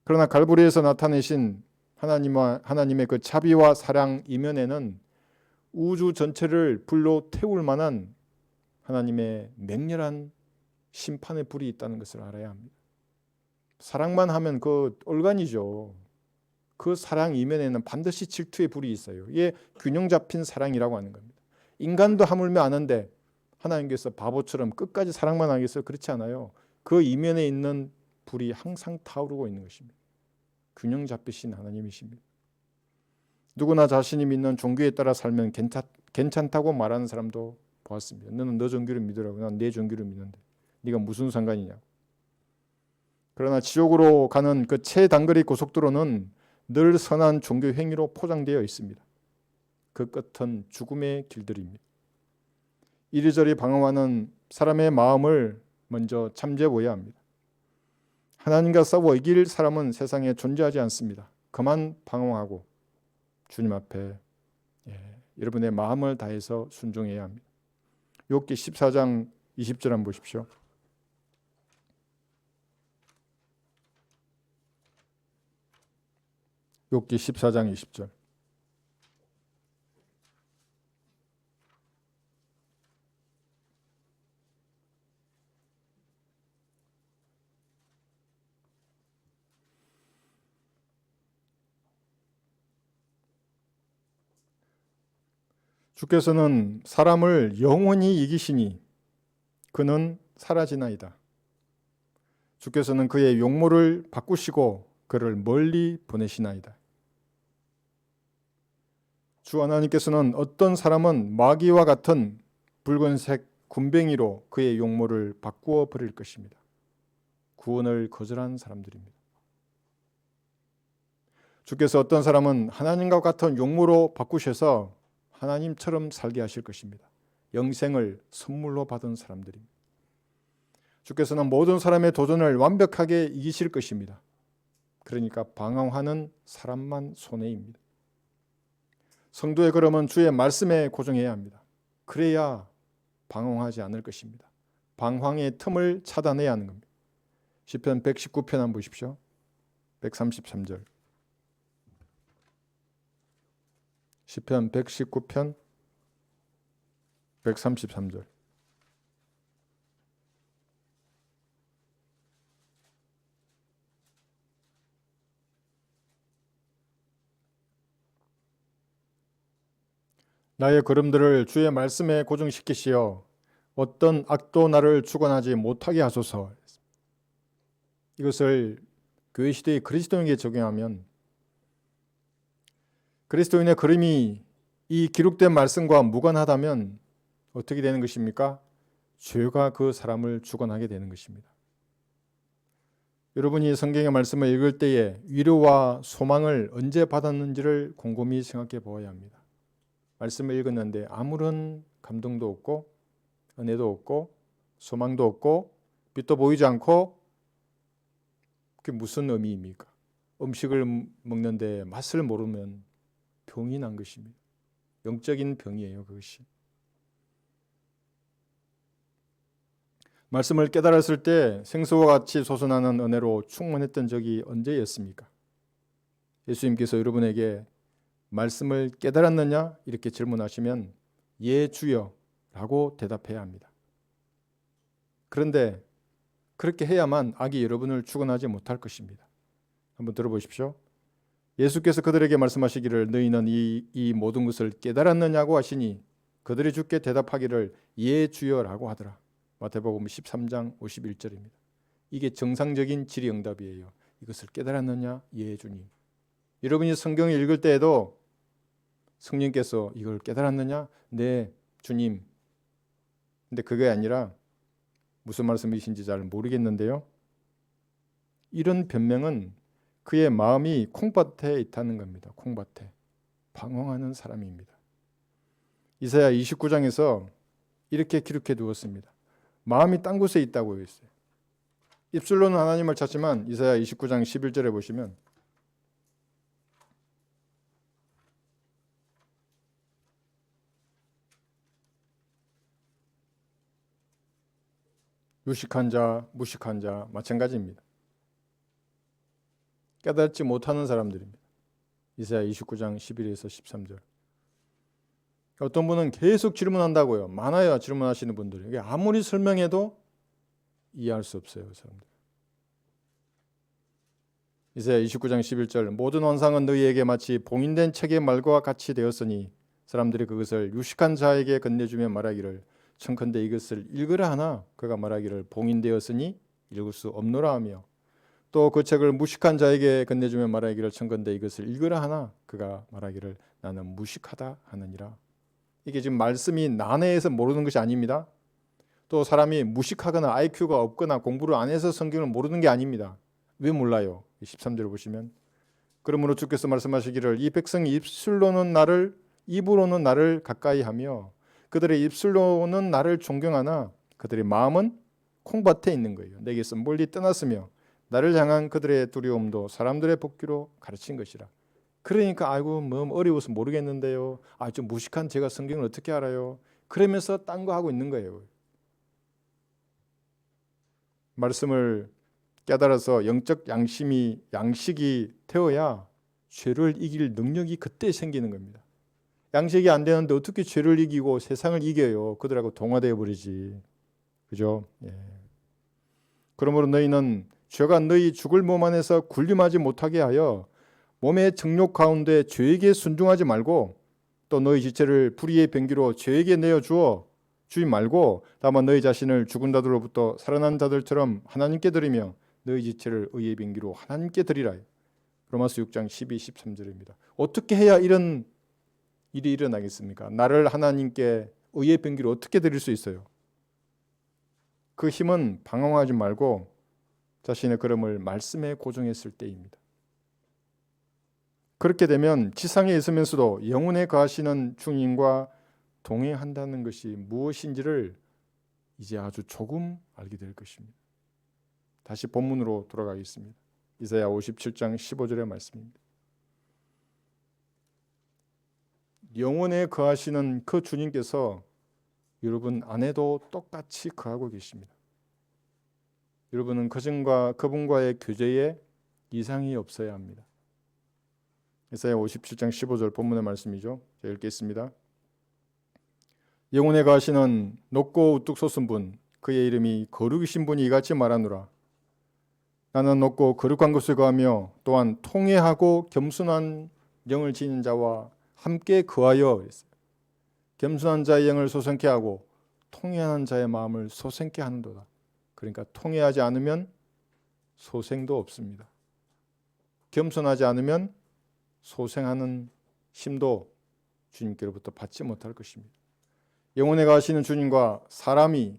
그러나 갈보리에서 나타내신 하나님의 그 자비와 사랑 이면에는 우주 전체를 불로 태울 만한 하나님의 맹렬한 심판의 불이 있다는 것을 알아야 합니다. 사랑만 하면 그 얼간이죠. 그 사랑 이면에는 반드시 질투의 불이 있어요. 이게 균형 잡힌 사랑이라고 하는 겁니다. 인간도 하물며 아는데 하나님께서 바보처럼 끝까지 사랑만 하겠어요? 그렇지 않아요. 그 이면에 있는 불이 항상 타오르고 있는 것입니다. 균형 잡히신 하나님이십니다. 누구나 자신이 믿는 종교에 따라 살면 괜찮다고 말하는 사람도 보았습니다. 너는 너 종교를 믿으라고. 난 내 종교를 믿는데 네가 무슨 상관이냐고. 그러나 지옥으로 가는 그 최단거리 고속도로는 늘 선한 종교 행위로 포장되어 있습니다. 그 끝은 죽음의 길들입니다. 이리저리 방황하는 사람의 마음을 먼저 참재해 보아야 합니다. 하나님과 싸워 이길 사람은 세상에 존재하지 않습니다. 그만 방황하고 주님 앞에 여러분의 마음을 다해서 순종해야 합니다. 욥기 14장 20절 한번 보십시오. 욥기 14장 20절. 주께서는 사람을 영원히 이기시니 그는 사라지나이다. 주께서는 그의 용모를 바꾸시고 그를 멀리 보내시나이다. 주 하나님께서는 어떤 사람은 마귀와 같은 붉은색 군뱅이로 그의 용모를 바꾸어 버릴 것입니다. 구원을 거절한 사람들입니다. 주께서 어떤 사람은 하나님과 같은 용모로 바꾸셔서 하나님처럼 살게 하실 것입니다. 영생을 선물로 받은 사람들입니다. 주께서는 모든 사람의 도전을 완벽하게 이기실 것입니다. 그러니까 방황하는 사람만 손해입니다. 성도의 걸음은 주의 말씀에 고정해야 합니다. 그래야 방황하지 않을 것입니다. 방황의 틈을 차단해야 하는 겁니다. 시편 119편 한번 보십시오. 133절. 시편 119편 133절. 나의 걸음들을 주의 말씀에 고정시키시어 어떤 악도 나를 주관하지 못하게 하소서. 이것을 교회 시대의 그리스도인에게 적용하면 그리스도인의 걸음이 이 기록된 말씀과 무관하다면 어떻게 되는 것입니까? 죄가 그 사람을 주관하게 되는 것입니다. 여러분이 성경의 말씀을 읽을 때에 위로와 소망을 언제 받았는지를 곰곰이 생각해 보아야 합니다. 말씀을 읽었는데 아무런 감동도 없고 은혜도 없고 소망도 없고 빛도 보이지 않고 그게 무슨 의미입니까? 음식을 먹는데 맛을 모르면 병이 난 것입니다. 영적인 병이에요, 그것이. 말씀을 깨달았을 때 생수와 같이 솟아나는 은혜로 충만했던 적이 언제였습니까? 예수님께서 여러분에게 말씀을 깨달았느냐? 이렇게 질문하시면 예 주여 라고 대답해야 합니다. 그런데 그렇게 해야만 악이 여러분을 주관하지 못할 것입니다. 한번 들어보십시오. 예수께서 그들에게 말씀하시기를 너희는 이 모든 것을 깨달았느냐고 하시니 그들이 주께 대답하기를 예 주여라고 하더라. 마태복음 13장 51절입니다. 이게 정상적인 질의응답이에요. 이것을 깨달았느냐? 예 주님. 여러분이 성경을 읽을 때에도 성령께서 이걸 깨달았느냐? 네 주님. 근데 그게 아니라 무슨 말씀이신지 잘 모르겠는데요. 이런 변명은 그의 마음이 콩밭에 있다는 겁니다. 콩밭에. 방황하는 사람입니다. 이사야 29장에서 이렇게 기록해 두었습니다. 마음이 딴 곳에 있다고 했어요. 입술로는 하나님을 찾지만 이사야 29장 11절에 보시면 유식한 자, 무식한 자 마찬가지입니다. 깨닫지 못하는 사람들입니다. 이사야 29장 11에서 13절. 어떤 분은 계속 질문한다고요. 많아요, 질문하시는 분들이. 아무리 설명해도 이해할 수 없어요, 사람들. 이사야 29장 11절. 모든 환상은 너희에게 마치 봉인된 책의 말과 같이 되었으니 사람들이 그것을 유식한 자에게 건네주며 말하기를 청컨대 이것을 읽으라 하나 그가 말하기를 봉인되었으니 읽을 수 없노라 하며 또 그 책을 무식한 자에게 건네주며 말하기를 청컨대 이것을 읽으라 하나 그가 말하기를 나는 무식하다 하느니라. 이게 지금 말씀이 난해해서 모르는 것이 아닙니다. 또 사람이 무식하거나 IQ가 없거나 공부를 안 해서 성경을 모르는 게 아닙니다. 왜 몰라요? 13절을 보시면 그러므로 주께서 말씀하시기를 이 백성이 입으로는 나를 가까이 하며 그들의 입술로는 나를 존경하나 그들의 마음은 콩밭에 있는 거예요. 내게서 멀리 떠났으며 나를 향한 그들의 두려움도 사람들의 복기로 가르친 것이라. 그러니까 아이고 뭐 어려워서 모르겠는데요. 좀 무식한 제가 성경을 어떻게 알아요? 그러면서 딴 거 하고 있는 거예요. 말씀을 깨달아서 영적 양식이 되어야 죄를 이길 능력이 그때 생기는 겁니다. 양식이 안 되는데 어떻게 죄를 이기고 세상을 이겨요? 그들하고 동화되어 버리지. 그죠? 예. 그러므로 너희는 죄가 너희 죽을 몸 안에서 군림하지 못하게 하여 몸의 정욕 가운데 죄에게 순종하지 말고 또 너희 지체를 불의의 병기로 죄에게 내어주어 주지 말고 다만 너희 자신을 죽은 자들로부터 살아난 자들처럼 하나님께 드리며 너희 지체를 의의 병기로 하나님께 드리라. 로마서 6장 12, 13절입니다. 어떻게 해야 이런 일이 일어나겠습니까? 나를 하나님께 의의 병기로 어떻게 드릴 수 있어요? 그 힘은 방황하지 말고 자신의 걸음을 말씀에 고정했을 때입니다. 그렇게 되면 지상에 있으면서도 영혼에 거하시는 주님과 동행한다는 것이 무엇인지를 이제 아주 조금 알게 될 것입니다. 다시 본문으로 돌아가겠습니다. 이사야 57장 15절의 말씀입니다. 영원에 거하시는 그 주님께서 여러분 안에도 똑같이 거하고 계십니다. 여러분은 그분과의 교제에 이상이 없어야 합니다. 이사야 57장 15절 본문의 말씀이죠. 제가 읽겠습니다. 영원에 거하시는 높고 우뚝 솟은 분, 그의 이름이 거룩이신 분이 이같이 말하노라. 나는 높고 거룩한 곳에 거하며 또한 통회하고 겸손한 영을 지닌 자와 함께 거하여 그랬어요. 겸손한 자의 영을 소생케 하고 통회하는 자의 마음을 소생케 하는도다. 그러니까 통회하지 않으면 소생도 없습니다. 겸손하지 않으면 소생하는 힘도 주님께로부터 받지 못할 것입니다. 영원에 가시는 주님과 사람이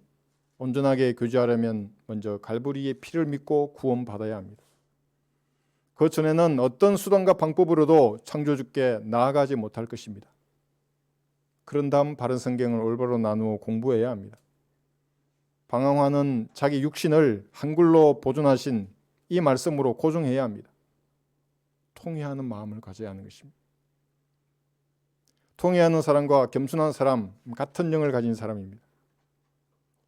온전하게 교제하려면 먼저 갈보리의 피를 믿고 구원받아야 합니다. 그 전에는 어떤 수단과 방법으로도 창조주께 나아가지 못할 것입니다. 그런 다음 바른 성경을 올바로 나누어 공부해야 합니다. 방황하는 자기 육신을 한글로 보존하신 이 말씀으로 고정해야 합니다. 통회하는 마음을 가져야 하는 것입니다. 통회하는 사람과 겸손한 사람, 같은 영을 가진 사람입니다.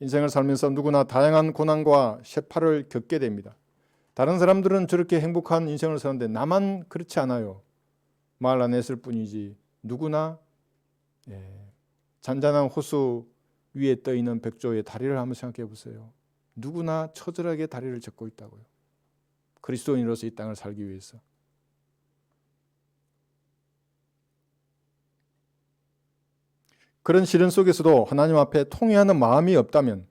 인생을 살면서 누구나 다양한 고난과 쇠파를 겪게 됩니다. 다른 사람들은 저렇게 행복한 인생을 사는데 나만 그렇지 않아요. 말 안 했을 뿐이지 누구나 잔잔한 호수 위에 떠있는 백조의 다리를 한번 생각해 보세요. 누구나 처절하게 다리를 젓고 있다고요. 그리스도인으로서 이 땅을 살기 위해서. 그런 시련 속에서도 하나님 앞에 통회하는 마음이 없다면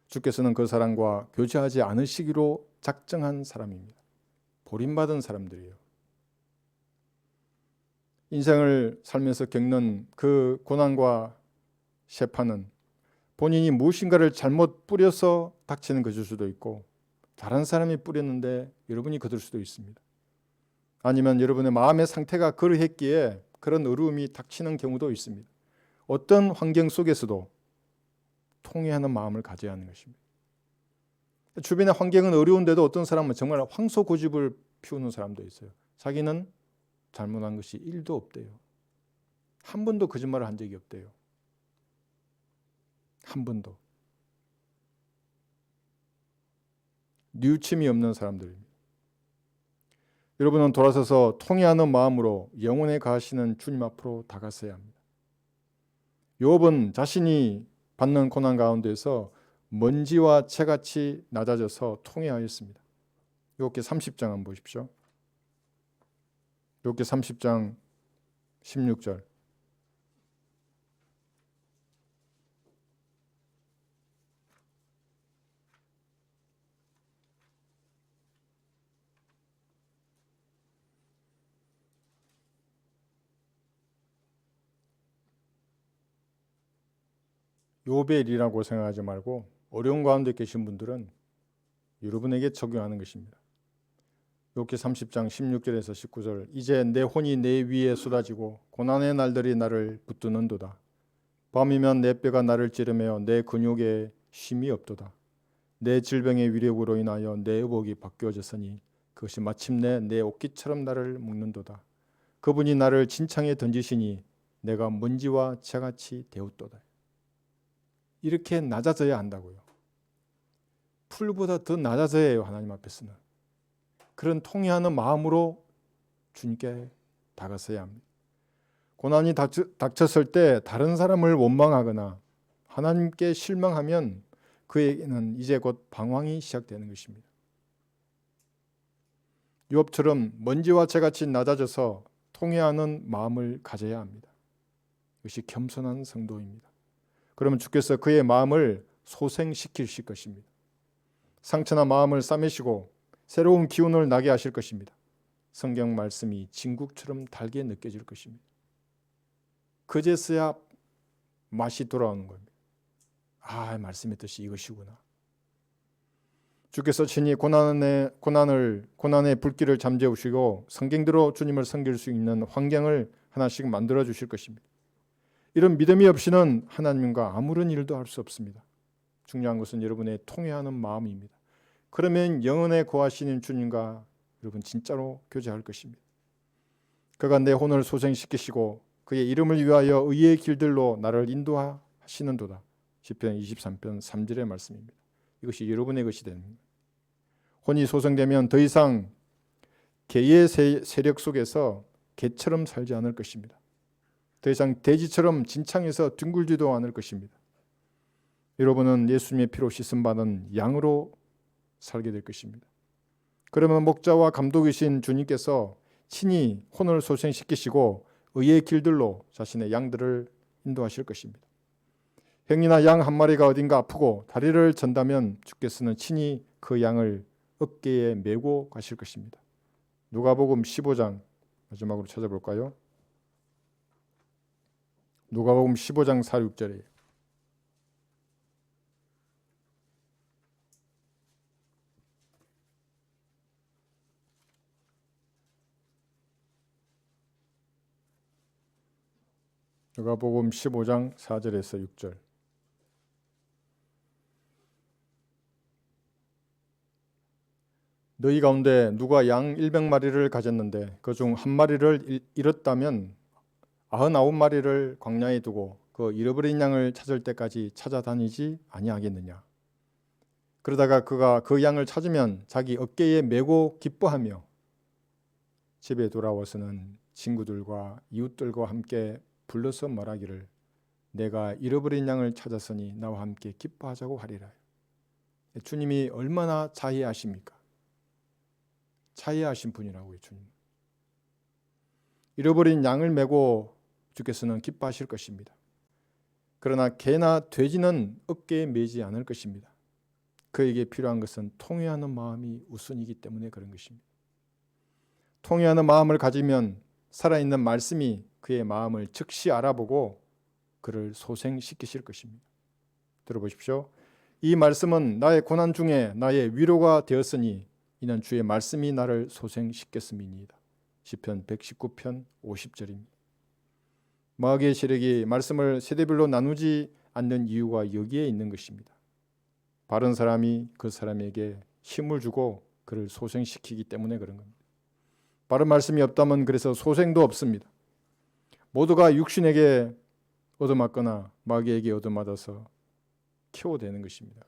주께서는 그 사람과 교제하지 않으시기로 작정한 사람입니다. 버림받은 사람들이에요. 인생을 살면서 겪는 그 고난과 쇠파는 본인이 무엇인가를 잘못 뿌려서 닥치는 것일 수도 있고 다른 사람이 뿌렸는데 여러분이 거둘 수도 있습니다. 아니면 여러분의 마음의 상태가 그러했기에 그런 어려움이 닥치는 경우도 있습니다. 어떤 환경 속에서도 통회하는 마음을 가져야 하는 것입니다. 주변의 환경은 어려운데도 어떤 사람은 정말 황소고집을 피우는 사람도 있어요. 자기는 잘못한 것이 1도 없대요. 한 번도 거짓말을 한 적이 없대요. 한 번도. 뉘우침이 없는 사람들입니다. 여러분은 돌아서서 통회하는 마음으로 영원에 가시는 주님 앞으로 다가서야 합니다. 욥은 자신이 받는 고난 가운데서 먼지와 채같이 낮아져서 통회하였습니다. 욥기 30장 한번 보십시오. 욥기 30장 16절. 욥의 일이라고 생각하지 말고 어려운 가운데 계신 분들은 여러분에게 적용하는 것입니다. 욥기 30장 16절에서 19절. 이제 내 혼이 내 위에 쏟아지고 고난의 날들이 나를 붙드는도다. 밤이면 내 뼈가 나를 찌르며 내 근육에 쉼이 없도다. 내 질병의 위력으로 인하여 내 의복이 바뀌어졌으니 그것이 마침내 내 옷깃처럼 나를 묶는도다. 그분이 나를 진창에 던지시니 내가 먼지와 채같이 되었도다. 이렇게 낮아져야 한다고요. 풀보다 더 낮아져야 해요. 하나님 앞에서는. 그런 통회하는 마음으로 주님께 다가서야 합니다. 고난이 닥쳤을 때 다른 사람을 원망하거나 하나님께 실망하면 그에게는 이제 곧 방황이 시작되는 것입니다. 욥처럼 먼지와 채같이 낮아져서 통회하는 마음을 가져야 합니다. 이것이 겸손한 성도입니다. 그러면 주께서 그의 마음을 소생시키실 것입니다. 상처나 마음을 싸매시고 새로운 기운을 나게 하실 것입니다. 성경 말씀이 진국처럼 달게 느껴질 것입니다. 그제서야 맛이 돌아오는 겁니다. 아, 말씀의 뜻이 이것이구나. 주께서 친히 고난의 불길을 잠재우시고 성경대로 주님을 섬길 수 있는 환경을 하나씩 만들어 주실 것입니다. 이런 믿음이 없이는 하나님과 아무런 일도 할 수 없습니다. 중요한 것은 여러분의 통회하는 마음입니다. 그러면 영원에 거하시는 주님과 여러분 진짜로 교제할 것입니다. 그가 내 혼을 소생시키시고 그의 이름을 위하여 의의 길들로 나를 인도하시는도다. 시편 23편 3절의 말씀입니다. 이것이 여러분의 것이 됩니다. 혼이 소생되면 더 이상 개의 세력 속에서 개처럼 살지 않을 것입니다. 더 이상 돼지처럼 진창에서 뒹굴지도 않을 것입니다. 여러분은 예수님의 피로 씻음받은 양으로 살게 될 것입니다. 그러면 목자와 감독이신 주님께서 친히 혼을 소생시키시고 의의 길들로 자신의 양들을 인도하실 것입니다. 행이나 양 한 마리가 어딘가 아프고 다리를 전다면 주께서는 친히 그 양을 어깨에 메고 가실 것입니다. 누가복음 15장 마지막으로 찾아볼까요? 누가복음 15장 4, 6절이에요. 누가복음 15장 4절에서 6절. 너희 가운데 누가 양 100마리를 가졌는데 그중 한 마리를 잃었다면 99마리를 광야에 두고 그 잃어버린 양을 찾을 때까지 찾아다니지 아니하겠느냐. 그러다가 그가 그 양을 찾으면 자기 어깨에 메고 기뻐하며 집에 돌아와서는 친구들과 이웃들과 함께 불러서 말하기를 내가 잃어버린 양을 찾았으니 나와 함께 기뻐하자고 하리라. 주님이 얼마나 자애하십니까? 자애하신 분이라고요. 주님. 잃어버린 양을 메고 주께서는 기뻐하실 것입니다. 그러나 개나 돼지는 어깨에 메지 않을 것입니다. 그에게 필요한 것은 통회하는 마음이 우선이기 때문에 그런 것입니다. 통회하는 마음을 가지면 살아있는 말씀이 그의 마음을 즉시 알아보고 그를 소생시키실 것입니다. 들어보십시오. 이 말씀은 나의 고난 중에 나의 위로가 되었으니 이는 주의 말씀이 나를 소생시켰음이니이다. 시편 119편 50절입니다. 마귀의 세력이 말씀을 세대별로 나누지 않는 이유가 여기에 있는 것입니다. 바른 사람이 그 사람에게 힘을 주고 그를 소생시키기 때문에 그런 겁니다. 바른 말씀이 없다면 그래서 소생도 없습니다. 모두가 육신에게 얻어맞거나 마귀에게 얻어맞아서 키워대는 것입니다.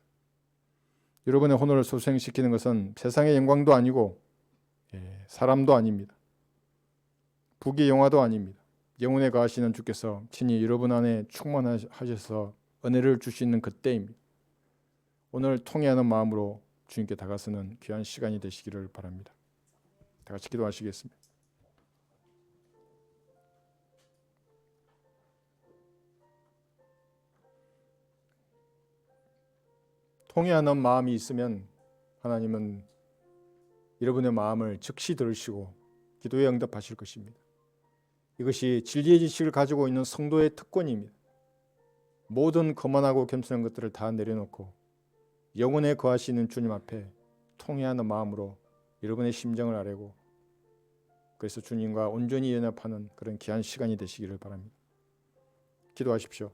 여러분의 혼을 소생시키는 것은 세상의 영광도 아니고 사람도 아닙니다. 부귀 영화도 아닙니다. 영혼에 거하시는 주께서 친히 여러분 안에 충만하셔서 은혜를 주시는 그때입니다. 오늘 통회하는 마음으로 주님께 다가서는 귀한 시간이 되시기를 바랍니다. 다 같이 기도하시겠습니다. 통회하는 마음이 있으면 하나님은 여러분의 마음을 즉시 들으시고 기도에 응답하실 것입니다. 이것이 진리의 지식을 가지고 있는 성도의 특권입니다. 모든 거만하고 겸손한 것들을 다 내려놓고 영혼에 거하시는 주님 앞에 통회하는 마음으로 여러분의 심정을 아뢰고 그래서 주님과 온전히 연합하는 그런 귀한 시간이 되시기를 바랍니다. 기도하십시오.